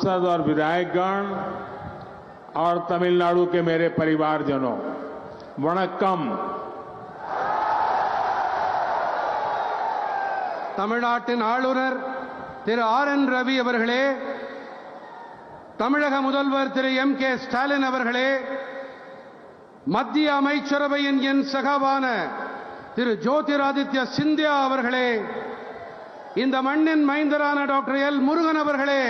सांसद और विधायकगण और तमिलनाडु के मेरे परिवारजनों, वणक्कम। தமிழ்நாட்டின் ஆளுநர் திரு ஆர்.என். ரவி அவர்களே, தமிழக முதல்வர் திரு எம்.கே. ஸ்டாலின் அவர்களே, மத்திய அமைச்சரவையின் என் சகாவான திரு ஜோதிராதித்ய சிந்தியா அவர்களே, இந்த மண்ணின் மைந்தரான டாக்டர் எல். முருகன் அவர்களே,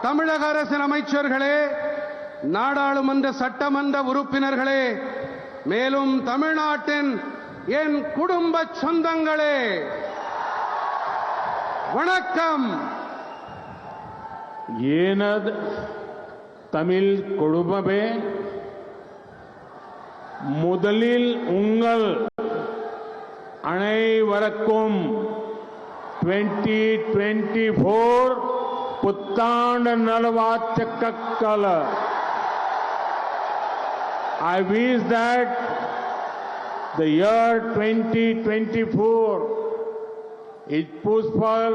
தமிழக அரசின் அமைச்சர்களே, நாடாளுமன்ற சட்டமன்ற உறுப்பினர்களே, மேலும் தமிழ்நாட்டின் என் குடும்ப சொந்தங்களே, வணக்கம். ஏனது தமிழ் குடும்பமே, முதலில் உங்கள் அனைவருக்கும் 2024 புத்தாண்டு நல்வாழ்த்துக்கள். I wish that the year 2024 is peaceful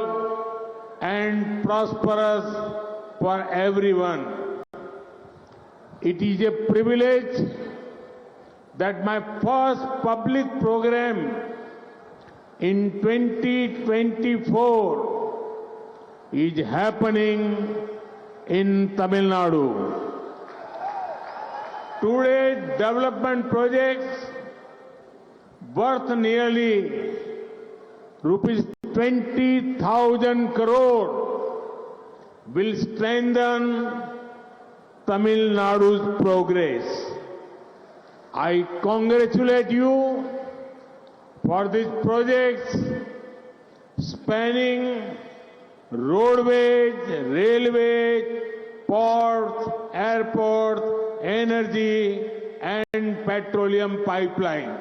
and prosperous for everyone. It is a privilege that my first public program in 2024 is happening in Tamil Nadu. Today's development projects worth nearly rupees 20,000 crore will strengthen Tamil Nadu's progress. I congratulate you for these projects spanning roadways, railways, ports, airports, energy and petroleum pipeline.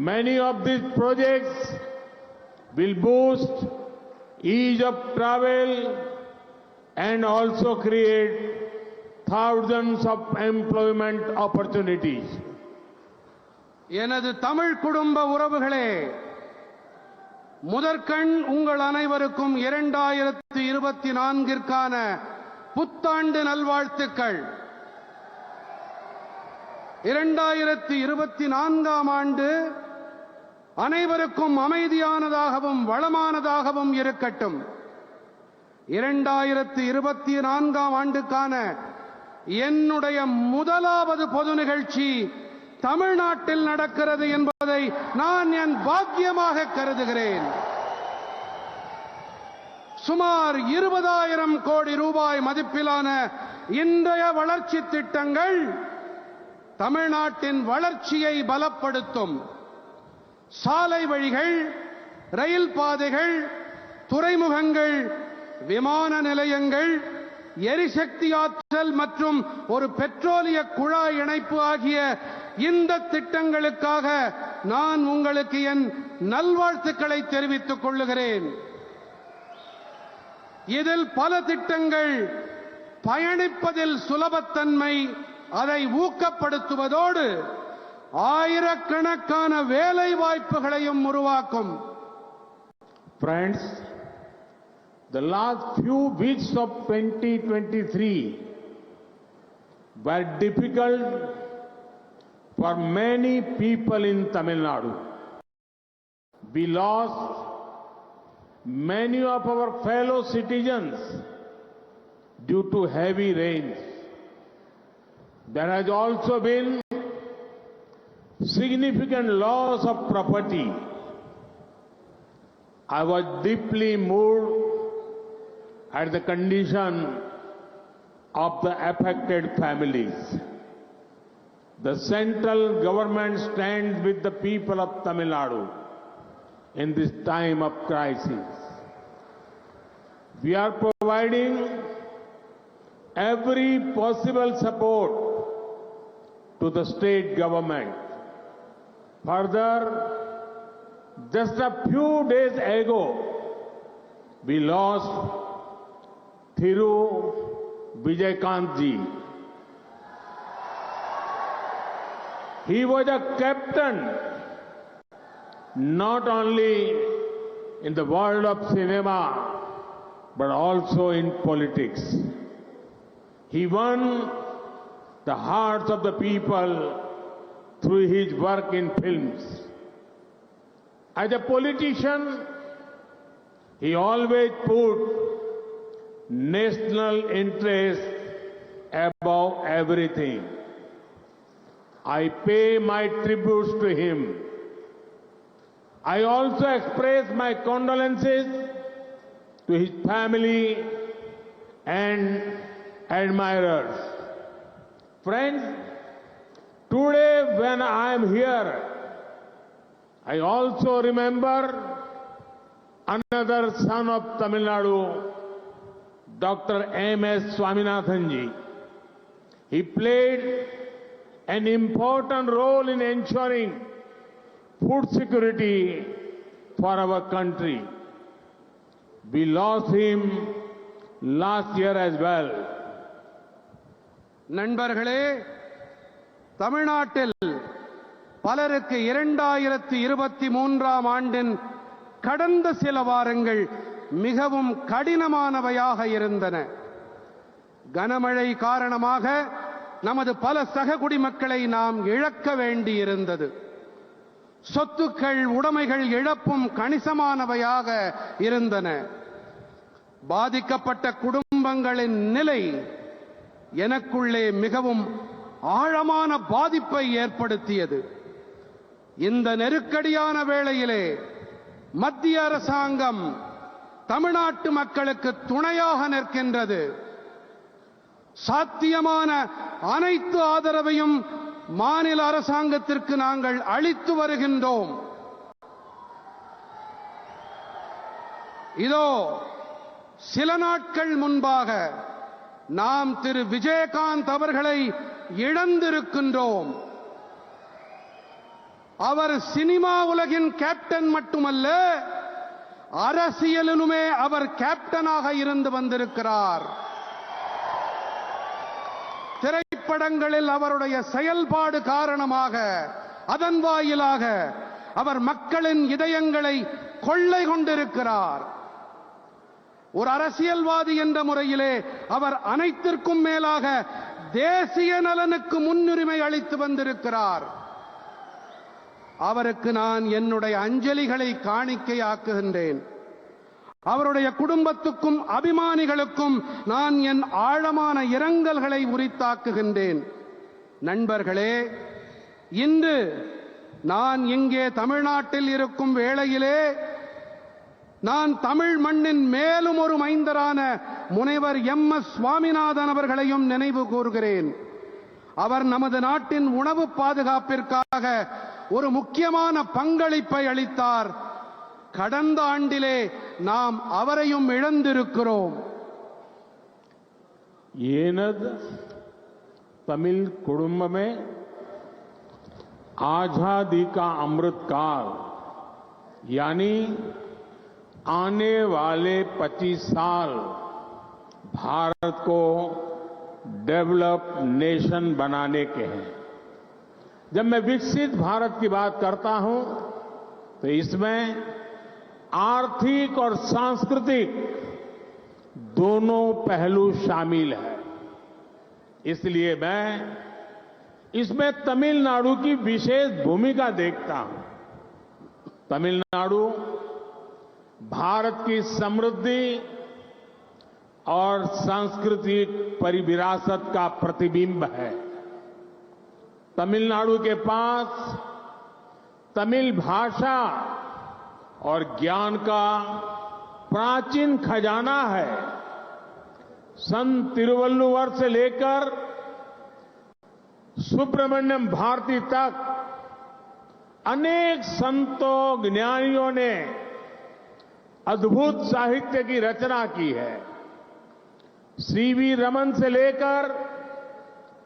Many of these projects will boost ease of travel and also create thousands of employment opportunities. எனது தமிழ் குடும்ப உறவுகளே, முதற்கண் உங்கள் அனைவருக்கும் 2024ற்கான புத்தாண்டு நல்வாழ்த்துக்கள். 2024ஆம் ஆண்டு அனைவருக்கும் அமைதியானதாகவும் வளமானதாகவும் இருக்கட்டும். 2024ஆம் ஆண்டுக்கான என்னுடைய முதலாவது பொது நிகழ்ச்சி தமிழ்நாட்டில் நடக்கிறது என்பதை நான் என் பாக்கியமாக கருதுகிறேன். சுமார் 20,000 கோடி ரூபாய் மதிப்பிலான இன்றைய வளர்ச்சி திட்டங்கள் தமிழ்நாட்டின் வளர்ச்சியை பலப்படுத்தும். சாலை வழிகள், ரயில் பாதைகள், துறைமுகங்கள், விமான நிலையங்கள், எரிசக்தி ஆற்றல் மற்றும் ஒரு பெட்ரோலிய குழாய் இணைப்பு ஆகிய இந்த திட்டங்களுக்காக நான் உங்களுக்கு என் நல்வாழ்த்துக்களை தெரிவித்துக் கொள்ளுகிறேன். இதில் பல திட்டங்கள் பயணிப்பதில் சுலபத்தன்மை, அதை ஊக்கப்படுத்துவதோடு ஆயிரக்கணக்கான வேலை வாய்ப்புகளையும் உருவாக்கும். Friends, the last few weeks of 2023 were difficult for many people in Tamil Nadu. We lost many of our fellow citizens due to heavy rains. There has also been significant loss of property. I was deeply moved at the condition of the affected families. The central government stands with the people of Tamil Nadu in this time of crisis. We are providing every possible support to the state government. Further, just a few days ago, we lost Thiru Vijayakant ji. He was a captain not only in the world of cinema but also in politics. He won the hearts of the people through his work in films. As a politician, he always put national interest above everything. I pay my tributes to him. I also express my condolences to his family and admirers. Friends, today when I am here, I also remember another son of Tamil Nadu, Dr. M.S. Swaminathan ji. He played an important role in ensuring food security for our country. We lost him last year as well. நண்பர்களே, தமிழ்நாட்டில் பலருக்கு 2023ஆம் ஆண்டின் கடந்த சில வாரங்கள் மிகவும் கடினமானவையாக இருந்தன. கனமழை காரணமாக நமது பல சக குடிமக்களை நாம் இழக்க வேண்டியிருந்தது. சொத்துக்கள், உடைமைகள் இழப்பும் கணிசமானவையாக இருந்தன. பாதிக்கப்பட்ட குடும்பங்களின் நிலை எனக்குள்ளே மிகவும் ஆழமான பாதிப்பை ஏற்படுத்தியது. இந்த நெருக்கடியான வேளையிலே மத்திய அரசாங்கம் தமிழ்நாட்டு மக்களுக்கு துணையாக நிற்கின்றது. சாத்தியமான அனைத்து ஆதரவையும் மாநில அரசாங்கத்திற்கு நாங்கள் அளித்து வருகின்றோம். இதோ சில நாட்கள் முன்பாக நாம் திரு விஜயகாந்த் அவர்களை இழந்திருக்கின்றோம். அவர் சினிமா உலகின் கேப்டன் மட்டுமல்ல, அரசியலிலுமே அவர் கேப்டனாக இருந்து வந்திருக்கிறார். திரைப்படங்களில் அவருடைய செயல்பாடு காரணமாக, அதன் வாயிலாக அவர் மக்களின் இதயங்களை கொள்ளை கொண்டிருக்கிறார். ஒரு அரசியல்வாதி என்ற முறையிலே அவர் அனைத்திற்கும் மேலாக தேசிய நலனுக்கு முன்னுரிமை அளித்து வந்திருக்கிறார். அவருக்கு நான் என்னுடைய அஞ்சலிகளை காணிக்கையாக்குகின்றேன். அவருடைய குடும்பத்துக்கும் அபிமானிகளுக்கும் நான் என் ஆழமான இரங்கல்களை உரித்தாக்குகின்றேன். நண்பர்களே, இன்று நான் இங்கே தமிழ்நாட்டில் இருக்கும் வேளையிலே நான் தமிழ் மண்ணின் மேலும் ஒரு மைந்தரான முனைவர் எம்.எஸ். சுவாமிநாதன் அவர்களையும் நினைவு கூர்கிறேன். அவர் நமது நாட்டின் உணவு பாதுகாப்பிற்காக ஒரு முக்கியமான பங்களிப்பை அளித்தார். கடந்த ஆண்டிலே நாம் அவரையும் இழந்திருக்கிறோம். येनद तमिल कुडुंब में आजादी का अमृत काल यानी आने वाले 25 साल भारत को डेवलप नेशन बनाने के हैं. जब मैं विकसित भारत की बात करता हूं तो इसमें आर्थिक और सांस्कृतिक दोनों पहलू शामिल है. इसलिए मैं इसमें तमिलनाडु की विशेष भूमिका देखता हूं. तमिलनाडु भारत की समृद्धि और सांस्कृतिक परिविरासत का प्रतिबिंब है. तमिलनाडु के पास तमिल भाषा और ज्ञान का प्राचीन खजाना है. संत तिरुवल्लुवर से लेकर सुब्रमण्यम भारती तक अनेक संतों ज्ञानियों ने अद्भुत साहित्य की रचना की है. सीवी रमन से लेकर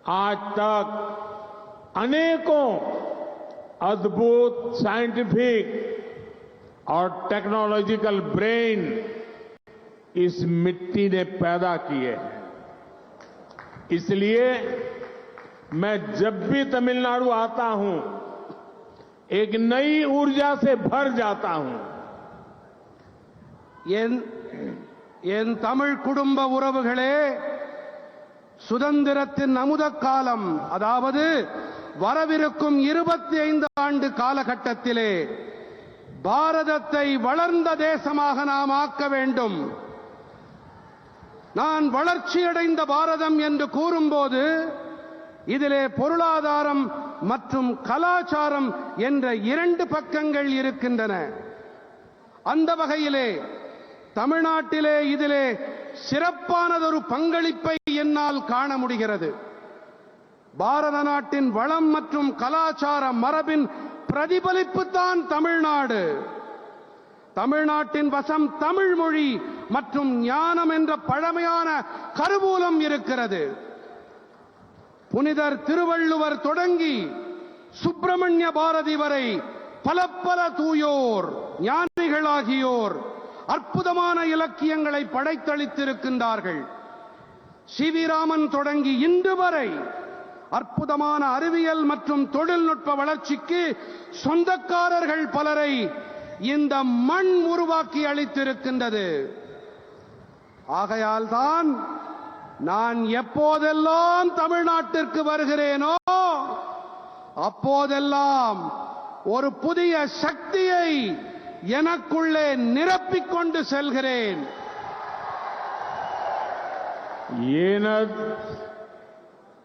आज तक अनेकों अद्भुत साइंटिफिक और टेक्नोलॉजिकल ब्रेन इस मिट्टी ने पैदा किए हैं. इसलिए मैं जब भी तमिलनाडु आता हूं एक नई ऊर्जा से भर जाता हूं. என் தமிழ் குடும்ப உறவுகளே, சுதந்திரத்தின் அமுத காலம், அதாவது வரவிருக்கும் 25 ஆண்டு காலகட்டத்திலே பாரதத்தை வளர்ந்த தேசமாக நாம் ஆக்க வேண்டும். நான் வளர்ச்சியடைந்த பாரதம் என்று கூறும்போது இதிலே பொருளாதாரம் மற்றும் கலாச்சாரம் என்ற 2 பக்கங்கள் இருக்கின்றன. அந்த வகையிலே தமிழ்நாட்டிலே இதிலே சிறப்பானதொரு பங்களிப்பை என்னால் காண முடிகிறது. பாரத நாட்டின் வளம் மற்றும் கலாச்சார மரபின் பிரதிபலிப்புத்தான் தமிழ்நாடு. தமிழ்நாட்டின் வசம் தமிழ் மொழி மற்றும் ஞானம் என்ற பழமையான கருவூலம் இருக்கிறது. புனிதர் திருவள்ளுவர் தொடங்கி சுப்பிரமணிய பாரதி வரை பல தூயோர் ஞானிகளாகியோர் அற்புதமான இலக்கியங்களை படைத்தளித்திருக்கின்றார்கள். சி.வி. ராமன் தொடங்கி இன்று வரை அற்புதமான அறிவியல் மற்றும் தொழில்நுட்ப வளர்ச்சிக்கு சொந்தக்காரர்கள் பலரை இந்த மண் உருவாக்கி அளித்திருக்கின்றது. ஆகையால் தான் நான் எப்போதெல்லாம் தமிழ்நாட்டிற்கு வருகிறேனோ அப்போதெல்லாம் ஒரு புதிய சக்தியை எனக்குள்ளே நிரப்பிக் கொண்டு செல்கிறேன்.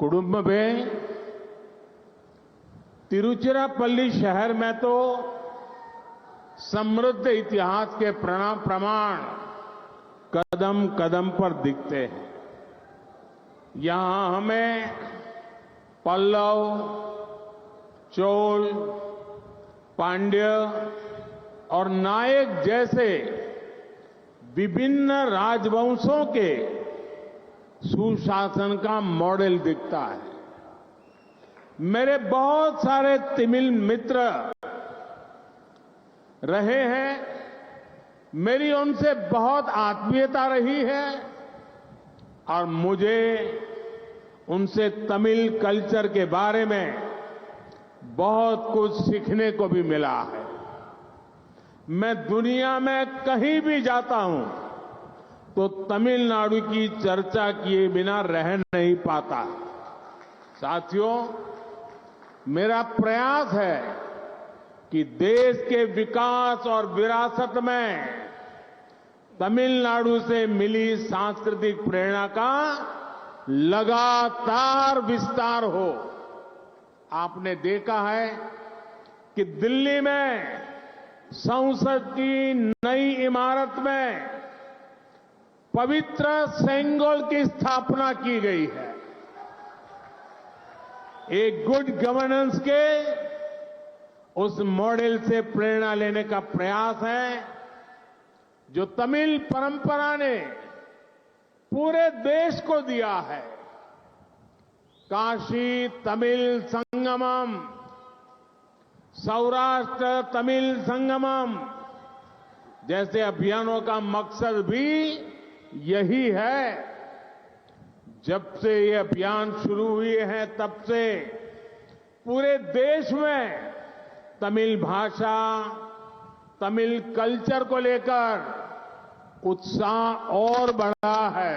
कुडुम्ब में तिरुचिरापल्ली शहर में तो समृद्ध इतिहास के प्रमाण कदम कदम पर दिखते हैं. यहां हमें पल्लव, चोल, पांड्य और नायक जैसे विभिन्न राजवंशों के सुशासन का मॉडल दिखता है. मेरे बहुत सारे तमिल मित्र रहे हैं, मेरी उनसे बहुत आत्मीयता रही है और मुझे उनसे तमिल कल्चर के बारे में बहुत कुछ सीखने को भी मिला है. मैं दुनिया में कहीं भी जाता हूं तो तमिलनाडु की चर्चा किए बिना रह नहीं पाता. साथियों, मेरा प्रयास है कि देश के विकास और विरासत में तमिलनाडु से मिली सांस्कृतिक प्रेरणा का लगातार विस्तार हो. आपने देखा है कि दिल्ली में संसद की नई इमारत में पवित्र सेंगोल की स्थापना की गई है. एक गुड गवर्नेंस के उस मॉडल से प्रेरणा लेने का प्रयास है जो तमिल परंपरा ने पूरे देश को दिया है. काशी तमिल संगमम, सौराष्ट्र तमिल संगमम जैसे अभियानों का मकसद भी यही है. जब से ये अभियान शुरू हुए हैं तब से पूरे देश में तमिल भाषा, तमिल कल्चर को लेकर उत्साह और बढ़ा है.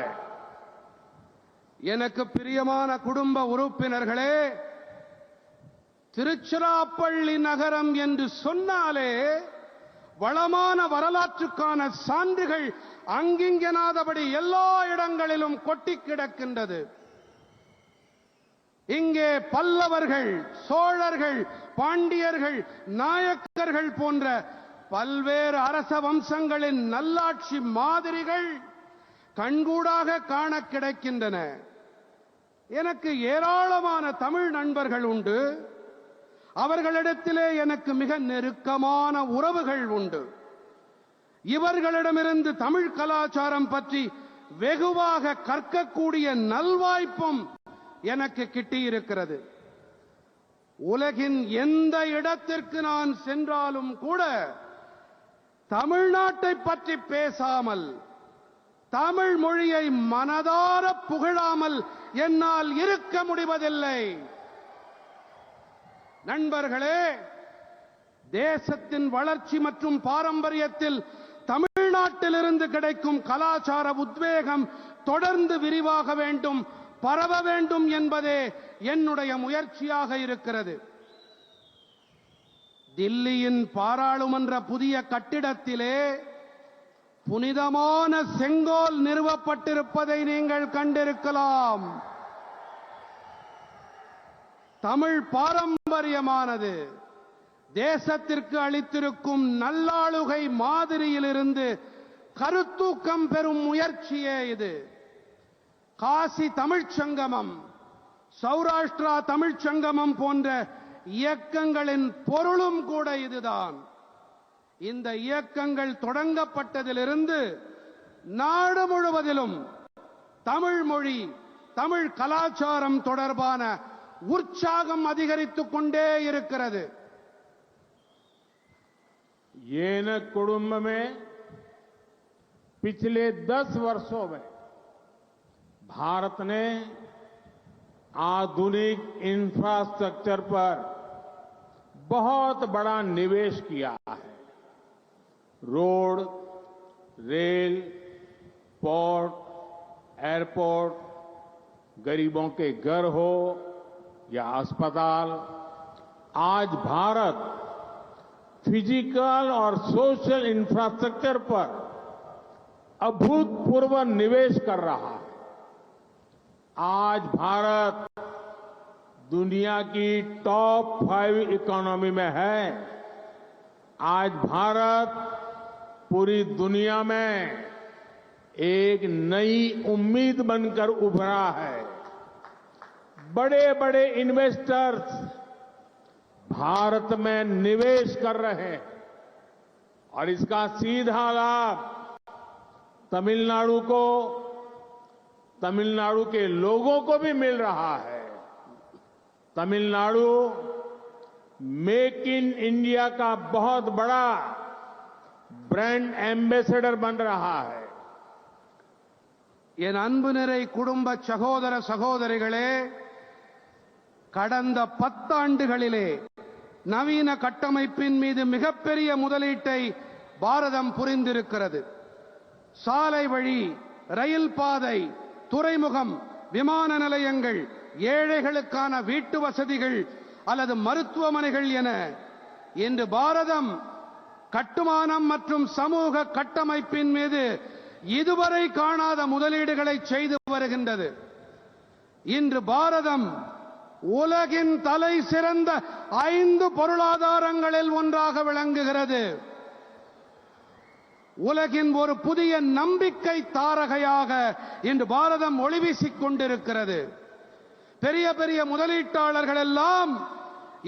எனக்கு பிரியமான குடும்ப உறுப்பினர்களே, திருச்சிராப்பள்ளி நகரம் என்று சொன்னாலே வளமான வரலாற்றுக்கான சான்றுகள் அங்கிங்கெனாதபடி எல்லா இடங்களிலும் கொட்டி கிடக்கின்றது. இங்கே பல்லவர்கள், சோழர்கள், பாண்டியர்கள், நாயக்கர்கள் போன்ற பல்வேறு அரச வம்சங்களின் நல்லாட்சி மாதிரிகள் கண்கூடாக காண கிடைக்கின்றன. எனக்கு ஏராளமான தமிழ் நண்பர்கள் உண்டு. அவர்களிடத்திலே எனக்கு மிக நெருக்கமான உறவுகள் உண்டு. இவர்களிடமிருந்து தமிழ் கலாச்சாரம் பற்றி வெகுவாக கற்கக்கூடிய நல்வாய்ப்பும் எனக்கு கிட்டியிருக்கிறது. உலகின் எந்த இடத்திற்கு நான் சென்றாலும் கூட தமிழ்நாட்டை பற்றி பேசாமல், தமிழ் மொழியை மனதார புகழாமல் என்னால் இருக்க முடிவதில்லை. நண்பர்களே, தேசத்தின் வளர்ச்சி மற்றும் பாரம்பரியத்தில் தமிழ்நாடு தமிழ்நாட்டிலிருந்து கிடைக்கும் கலாச்சார உத்வேகம் தொடர்ந்து விரிவாக வேண்டும், பரவ வேண்டும் என்பதே என்னுடைய முயற்சியாக இருக்கிறது. தில்லியின் பாராளுமன்ற புதிய கட்டிடத்திலே புனிதமான செங்கோல் நிறுவப்பட்டிருப்பதை நீங்கள் கண்டிருக்கலாம். தமிழ் பாரம்பரியமானது தேசத்திற்கு அளித்திருக்கும் நல்லாளுகை மாதிரியிலிருந்து கருத்தூக்கம் பெறும் முயற்சியே இது. காசி தமிழ்ச் சங்கமம், சௌராஷ்டிரா தமிழ்ச் சங்கமம் போன்ற இயக்கங்களின் பொருளும் கூட இதுதான். இந்த இயக்கங்கள் தொடங்கப்பட்டதிலிருந்து நாடு முழுவதிலும் தமிழ் மொழி, தமிழ் கலாச்சாரம் தொடர்பான உற்சாகம் அதிகரித்துக் கொண்டே இருக்கிறது. येन कुडुंब में पिछले 10 वर्षों में भारत ने आधुनिक इंफ्रास्ट्रक्चर पर बहुत बड़ा निवेश किया है. रोड, रेल, पोर्ट, एयरपोर्ट, गरीबों के घर हो या अस्पताल, आज भारत फिजिकल और सोशल इंफ्रास्ट्रक्चर पर अभूतपूर्व निवेश कर रहा है. आज भारत दुनिया की टॉप 5 इकोनॉमी में है. आज भारत पूरी दुनिया में एक नई उम्मीद बनकर उभरा है. बड़े बड़े इन्वेस्टर्स भारत में निवेश कर रहे हैं और इसका सीधा लाभ तमिलनाडु को, तमिलनाडु के लोगों को भी मिल रहा है. तमिलनाडु मेक इन इंडिया का बहुत बड़ा ब्रांड एम्बेसडर बन रहा है. என் அன்பு நிறை குடும்ப சகோதர சகோதரிகளே, கடந்த 10 ஆண்டுகளிலே நவீன கட்டமைப்பின் மீது மிகப்பெரிய முதலீட்டை பாரதம் புரிந்திருக்கிறது. சாலை வழி, ரயில் பாதை, துறைமுகம், விமான நிலையங்கள், ஏழைகளுக்கான வீட்டு வசதிகள் அல்லது மருத்துவமனைகள் என இன்று பாரதம் கட்டுமானம் மற்றும் சமூக கட்டமைப்பின் மீது இதுவரை காணாத முதலீடுகளை செய்து வருகின்றது. இன்று பாரதம் உலகின் தலை சிறந்த 5 பொருளாதாரங்களில் ஒன்றாக விளங்குகிறது. உலகின் ஒரு புதிய நம்பிக்கை தாரகையாக இன்று பாரதம் ஒளிவீசிக் கொண்டிருக்கிறது. பெரிய பெரிய முதலீட்டாளர்கள் எல்லாம்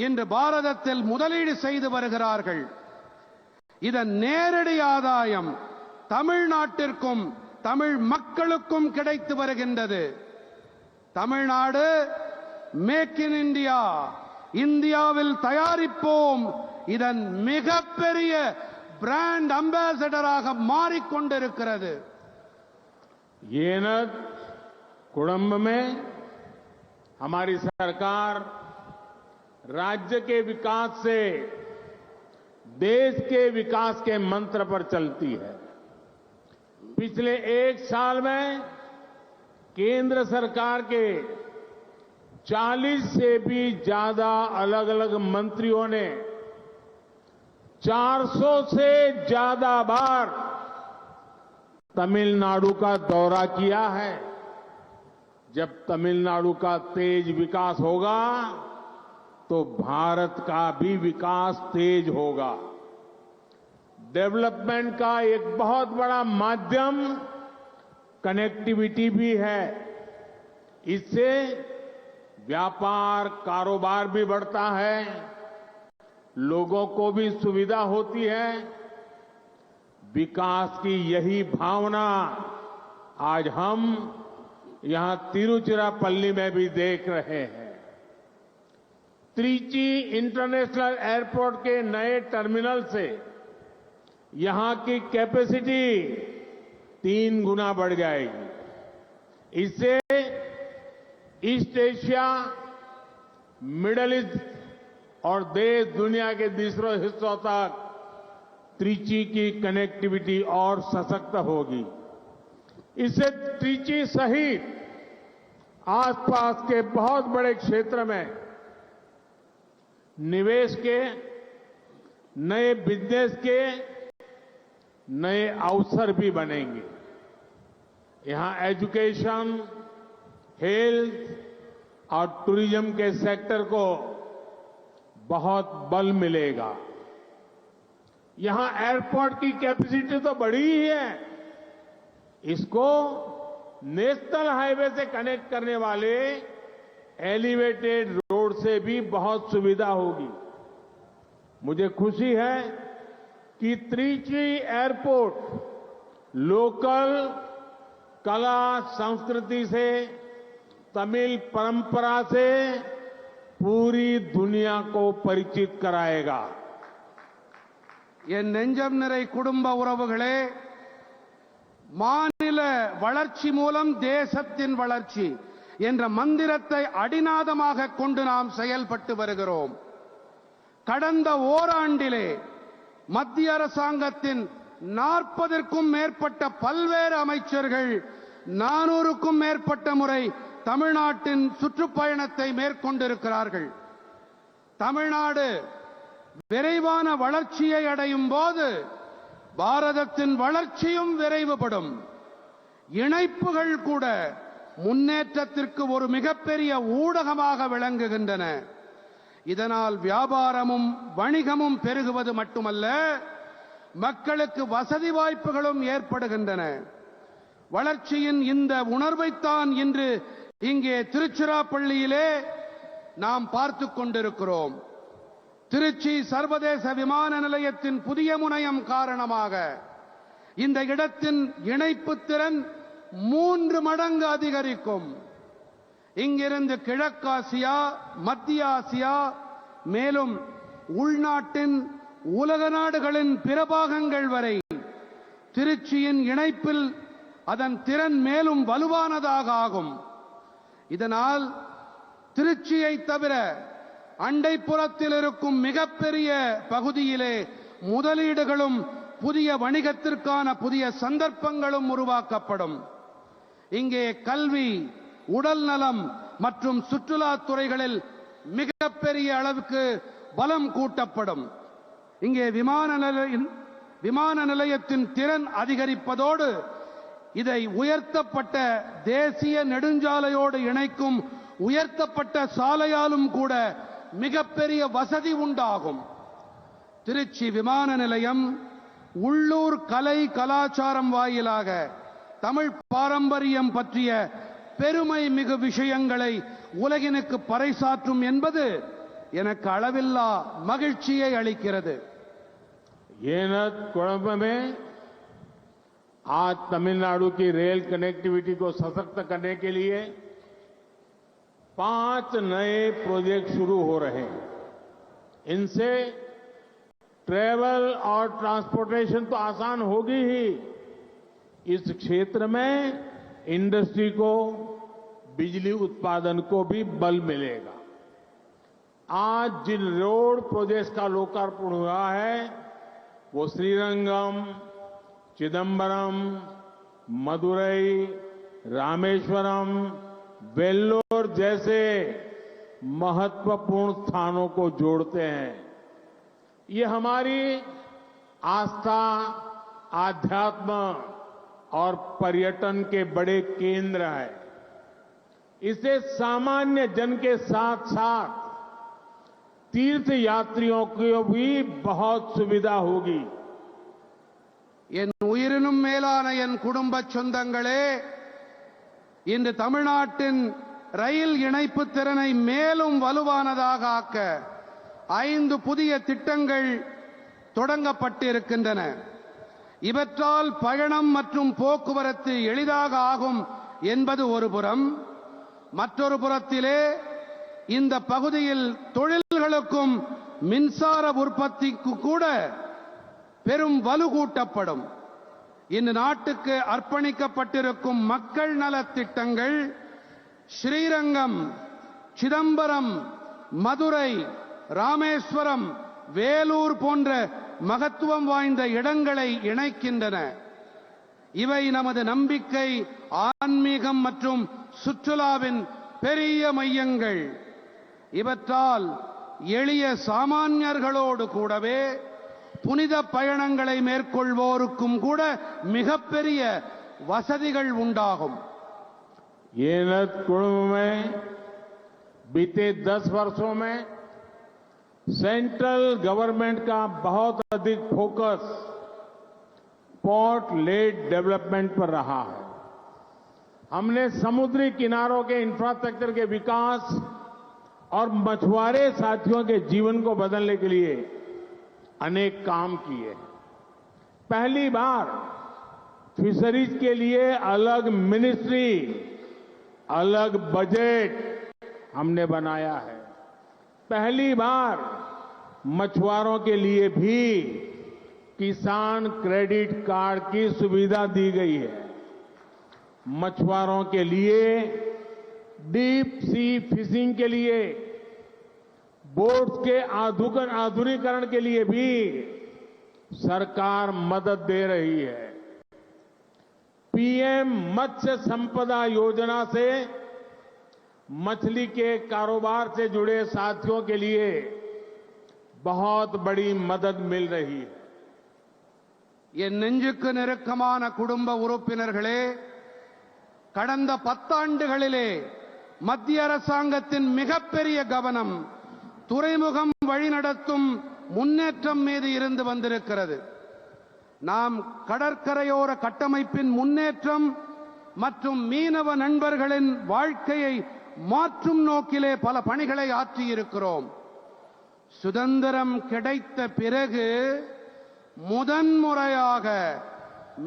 இன்று பாரதத்தில் முதலீடு செய்து வருகிறார்கள். இதன் நேரடி ஆதாயம் தமிழ்நாட்டிற்கும் தமிழ் மக்களுக்கும் கிடைத்து வருகின்றது. தமிழ்நாடு மேக் இன் இந்தியா, இந்தியாவில் தயாரிப்போம், இதன் மிகப்பெரிய பிராண்ட் அம்பாசடராக மாறிக்கொண்டிருக்கிறது. येन कुडुंब में हमारी सरकार राज्य के विकास से देश के विकास के मंत्र पर चलती है. पिछले 1 साल में केंद्र सरकार के 40 से भी ज्यादा अलग अलग मंत्रियों ने 400 से ज्यादा बार तमिलनाडु का दौरा किया है. जब तमिलनाडु का तेज विकास होगा तो भारत का भी विकास तेज होगा. डेवलपमेंट का एक बहुत बड़ा माध्यम कनेक्टिविटी भी है. इससे व्यापार, कारोबार भी बढ़ता है, लोगों को भी सुविधा होती है. विकास की यही भावना आज हम यहां तिरुचिरापल्ली में भी देख रहे हैं. त्रिची इंटरनेशनल एयरपोर्ट के नए टर्मिनल से यहां की कैपेसिटी 3 गुना बढ़ जाएगी. इससे ईस्ट एशिया, मिडिल ईस्ट और देश दुनिया के दूसरे हिस्सों तक त्रिची की कनेक्टिविटी और सशक्त होगी। इससे त्रिची सहित आसपास के बहुत बड़े क्षेत्र में निवेश के, नए बिजनेस के नए अवसर भी बनेंगे। यहां एजुकेशन, हेल्थ और टूरिज्म के सेक्टर को बहुत बल मिलेगा। यहां एयरपोर्ट की कैपेसिटी तो बड़ी ही है, इसको नेशनल हाईवे से कनेक्ट करने वाले एलिवेटेड रोड से भी बहुत सुविधा होगी। मुझे खुशी है कि त्रिची एयरपोर्ट लोकल कला संस्कृति से, तमिल परंपरा से पूरी दुनिया को परिचित कराएगा। என் நெஞ்சம் நிறை குடும்ப உறவுகளே, மாநில வளர்ச்சி மூலம் தேசத்தின் வளர்ச்சி என்ற மந்திரத்தை அடிநாதமாக கொண்டு நாம் செயல்பட்டு வருகிறோம். கடந்த ஓராண்டிலே மத்திய அரசாங்கத்தின் 40க்கும் மேற்பட்ட பல்வேறு அமைச்சர்கள் 400க்கும் மேற்பட்ட முறை தமிழ்நாட்டின் சுற்றுப்பயணத்தை மேற்கொண்டிருக்கிறார்கள். தமிழ்நாடு விரைவான வளர்ச்சியை அடையும் போது பாரதத்தின் வளர்ச்சியும் விரைவுபடும். இணைப்புகள் கூட முன்னேற்றத்திற்கு ஒரு மிகப்பெரிய ஊடகமாக விளங்குகின்றன. இதனால் வியாபாரமும் வணிகமும் பெருகுவது மட்டுமல்ல, மக்களுக்கு வசதி வாய்ப்புகளும் ஏற்படுகின்றன. வளர்ச்சியின் இந்த உணர்வைத்தான் இன்று இங்கே திருச்சிராப்பள்ளியிலே நாம் பார்த்துக் கொண்டிருக்கிறோம். திருச்சி சர்வதேச விமான நிலையத்தின் புதிய முனையம் காரணமாக இந்த இடத்தின் இணைப்பு திறன் 3 மடங்கு அதிகரிக்கும். இங்கிருந்து கிழக்காசியா, மத்திய ஆசியா, மேலும் உள்நாட்டின் உலக நாடுகளின் பிற பாகங்கள் வரை திருச்சியின் இணைப்பில் அதன் திறன் மேலும் வலுவானதாக ஆகும். இதனால் திருச்சியை தவிர அண்டைப்புறத்தில் இருக்கும் மிகப்பெரிய பகுதியிலே முதலீடுகளும் புதிய வணிகத்திற்கான புதிய சந்தர்ப்பங்களும் உருவாக்கப்படும். இங்கே கல்வி, உடல் நலம் மற்றும் சுற்றுலாத் துறைகளில் மிகப்பெரிய அளவுக்கு பலம் கூட்டப்படும். இங்கே விமான நிலையத்தின் திறன் அதிகரிப்பதோடு இதை உயர்த்தப்பட்ட தேசிய நெடுஞ்சாலையோடு இணைக்கும் உயர்த்தப்பட்ட சாலையாலும் கூட மிகப்பெரிய வசதி உண்டாகும். திருச்சி விமான நிலையம் உள்ளூர் கலை கலாச்சாரம் வாயிலாக தமிழ் பாரம்பரியம் பற்றிய பெருமை மிகு விஷயங்களை உலகினுக்கு பறைசாற்றும் என்பது எனக்கு அளவில்லா மகிழ்ச்சியை அளிக்கிறது. कुड़म में आज तमिलनाडु की रेल कनेक्टिविटी को सशक्त करने के लिए 5 नए प्रोजेक्ट शुरू हो रहे हैं. इनसे ट्रेवल और ट्रांसपोर्टेशन तो आसान होगी ही, इस क्षेत्र में इंडस्ट्री को, बिजली उत्पादन को भी बल मिलेगा. आज जिन रोड प्रोजेक्ट्स का लोकार्पण हुआ है वो श्रीरंगम, चिदंबरम, मदुरई, रामेश्वरम, वेल्लोर जैसे महत्वपूर्ण स्थानों को जोड़ते हैं. ये हमारी आस्था, आध्यात्म और पर्यटन के बड़े केंद्र है. इससे सामान्य जन के साथ साथ तीर्थ यात्रियों को भी बहुत सुविधा होगी. என் உயிரினும் மேலான என் குடும்ப சொந்தங்களே, இன்று தமிழ்நாட்டின் ரயில் இணைப்பு திறனை மேலும் வலுவானதாக ஆக்க 5 புதிய திட்டங்கள் தொடங்கப்பட்டிருக்கின்றன. இவற்றால் பயணம் மற்றும் போக்குவரத்து எளிதாக ஆகும் என்பது ஒரு புறம். மற்றொரு புறத்திலே இந்த பகுதியில் தொழில்களுக்கும் மின்சார உற்பத்திக்கு கூட பெரும் வலு கூட்டப்படும். இந்த நாட்டுக்கு அர்ப்பணிக்கப்பட்டிருக்கும் மக்கள் நலத் திட்டங்கள் ஸ்ரீரங்கம், சிதம்பரம், மதுரை, ராமேஸ்வரம், வேலூர் போன்ற மகத்துவம் வாய்ந்த இடங்களை இணைக்கின்றன. இவை நமது நம்பிக்கை, ஆன்மீகம் மற்றும் சுற்றுலாவின் பெரிய மையங்கள். இவற்றால் எளிய சாமானியர்களோடு கூடவே புனித பயணங்களை மேற்கொள்வோருக்கும் கூட மிகப்பெரிய வசதிகள் உண்டாகும். येनत कुंभ में बीते 10 वर्षों में सेंट्रल गवर्नमेंट का बहुत अधिक फोकस पोर्ट लेड डेवलपमेंट पर रहा है. हमने समुद्री किनारों के इंफ्रास्ट्रक्चर के विकास और मछुआरे साथियों के जीवन को बदलने के लिए अनेक काम किए. पहली बार फिशरीज के लिए अलग मिनिस्ट्री, अलग बजट हमने बनाया है. पहली बार मछुआरों के लिए भी किसान क्रेडिट कार्ड की सुविधा दी गई है. मछुआरों के लिए डीप सी फिशिंग के लिए बोट्स के आधुनिकीकरण के लिए भी सरकार मदद दे रही है. पीएम मत्स्य संपदा योजना से मछली के कारोबार से जुड़े साथियों के लिए बहुत बड़ी मदद मिल रही है. என் நெஞ்சுக்கு நெருக்கமான குடும்ப உறுப்பினர்களே, கடந்த 10 ஆண்டுகளிலே மத்திய அரசாங்கத்தின் மிகப்பெரிய கவனம் துறைமுகம் வழிநடத்தும் முன்னேற்றம் மீது இருந்து வந்திருக்கிறது. நாம் கடற்கரையோர கட்டமைப்பின் முன்னேற்றம் மற்றும் மீனவ நண்பர்களின் வாழ்க்கையை மாற்றும் நோக்கிலே பல பணிகளை ஆற்றியிருக்கிறோம். சுதந்திரம் கிடைத்த பிறகு முதன்முறையாக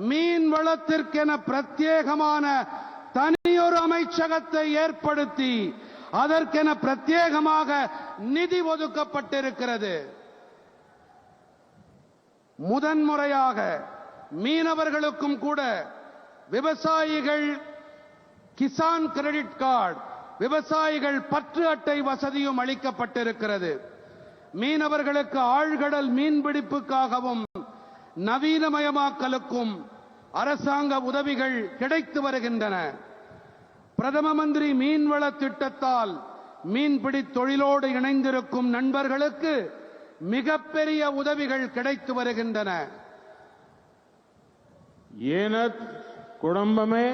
மீன் வளத்திற்கென பிரத்யேகமான தனியொரு அமைச்சகத்தை ஏற்படுத்தி அதற்கென பிரத்யேகமாக நிதி ஒதுக்கப்பட்டிருக்கிறது. முதன்முறையாக மீனவர்களுக்கும் கூட விவசாயிகள் கிசான் கிரெடிட் கார்டு, விவசாயிகள் பற்று அட்டை வசதியும் அளிக்கப்பட்டிருக்கிறது. மீனவர்களுக்கு ஆழ்கடல் மீன்பிடிப்புக்காகவும் நவீனமயமாக்கலுக்கும் அரசாங்க உதவிகள் கிடைத்து வருகின்றன. பிரதம மந்திரி மீன்வள திட்டத்தால் மீன்பிடி தொழிலோடு இணைந்திருக்கும் நண்பர்களுக்கு மிகப்பெரிய உதவிகள் கிடைத்து வருகின்றன. येनत कुडुंब में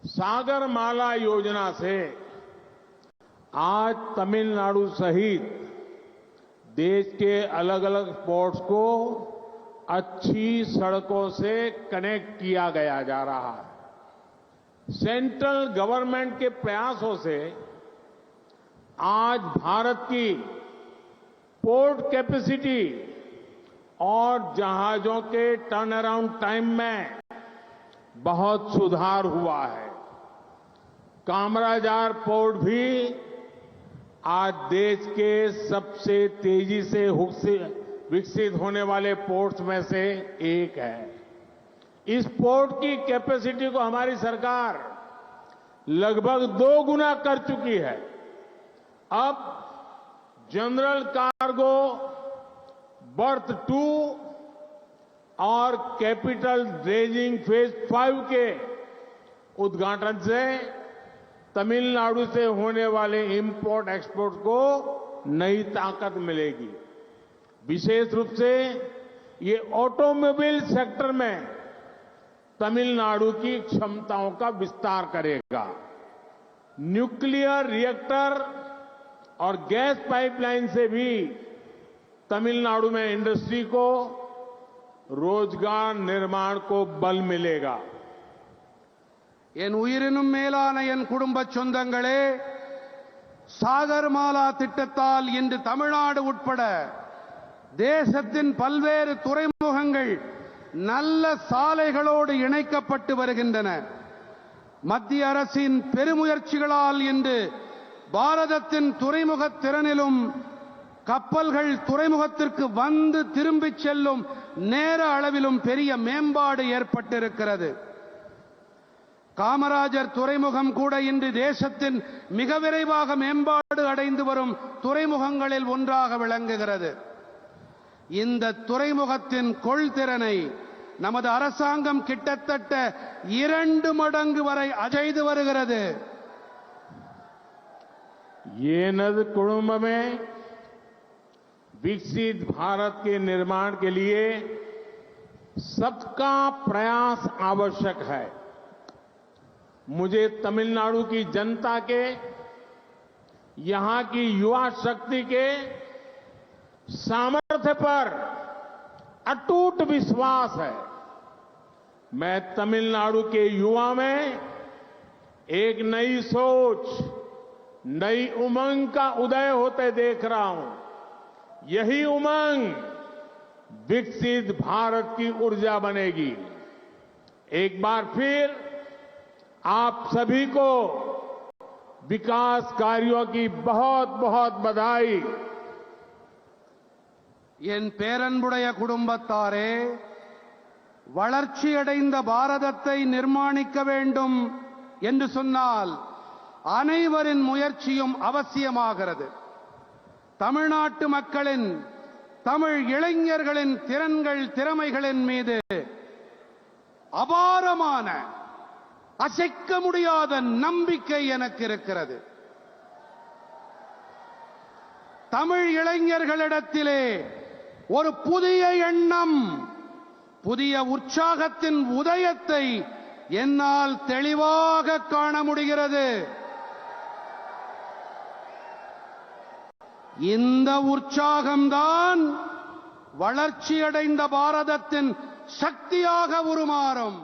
सागरमाला योजना से आज तमिलनाडु सहित देश के अलग अलग पोर्ट्स को अच्छी सड़कों से कनेक्ट किया गया जा रहा है. सेंट्रल गवर्नमेंट के प्रयासों से आज भारत की पोर्ट कैपेसिटी और जहाजों के टर्न अराउंड टाइम में बहुत सुधार हुआ है. कामराजार पोर्ट भी आज देश के सबसे तेजी से विकसित होने वाले पोर्ट्स में से एक है. इस पोर्ट की कैपेसिटी को हमारी सरकार लगभग 2 गुना कर चुकी है. अब जनरल कार्गो बर्थ 2 और कैपिटल ड्रेजिंग फेज 5 के उद्घाटन से तमिलनाडु से होने वाले इंपोर्ट एक्सपोर्ट को नई ताकत मिलेगी. विशेष रूप से ये ऑटोमोबाइल सेक्टर में तमिलनाडु की क्षमताओं का विस्तार करेगा. न्यूक्लियर रिएक्टर और गैस पाइपलाइन से भी तमिलनाडु में इंडस्ट्री को रोजगार निर्माण को बल मिलेगा. என் உயிரினும் மேலான என் குடும்ப சொந்தங்களே, சாகர்மாலா திட்டத்தால் இன்று தமிழ்நாடு உட்பட தேசத்தின் பல்வேறு துறைமுகங்கள் நல்ல சாலைகளோடு இணைக்கப்பட்டு வருகின்றன. மத்திய அரசின் பெருமுயற்சிகளால் இன்று பாரதத்தின் துறைமுக திறனிலும் கப்பல்கள் துறைமுகத்திற்கு வந்து திரும்பிச் செல்லும் நேர அளவிலும் பெரிய மேம்பாடு ஏற்பட்டிருக்கிறது. காமராஜர் துறைமுகம் கூட இன்று தேசத்தின் மிக விரைவாக மேம்பாடு அடைந்து வரும் துறைமுகங்களில் ஒன்றாக விளங்குகிறது. இந்த துறைமுகத்தின் கொள்திறனை நமது அரசாங்கம் கிட்டத்தட்ட 2 மடங்கு வரை செய்து வருகிறது. येनद कुटुंब में विकसित भारत के निर्माण के लिए सबका प्रयास आवश्यक है. मुझे तमिलनाडु की जनता के, यहां की युवा शक्ति के सामर्थ्य पर अटूट विश्वास है. मैं तमिलनाडु के युवा में एक नई सोच, नई उमंग का उदय होते देख रहा हूं. यही उमंग विकसित भारत की ऊर्जा बनेगी. एक बार फिर आप सभी को विकास कार्यों की बहुत बहुत बधाई. என் பேரன்புடைய குடும்பத்தாரே, வளர்ச்சியடைந்த பாரதத்தை நிர்மாணிக்க வேண்டும் என்று சொன்னால் அனைவரின் முயற்சியும் அவசியமாகிறது. தமிழ்நாட்டு மக்களின், தமிழ் இளைஞர்களின் திறன்கள், திறமைகளின் மீது அபாரமான, அசைக்க முடியாத நம்பிக்கை எனக்கு இருக்கிறது. தமிழ் இளைஞர்களிடத்திலே ஒரு புதிய எண்ணம், புதிய உற்சாகத்தின் உதயத்தை என்னால் தெளிவாக காண முடிகிறது. இந்த உற்சாகம்தான் வளர்ச்சியடைந்த பாரதத்தின் சக்தியாக உருமாறும்.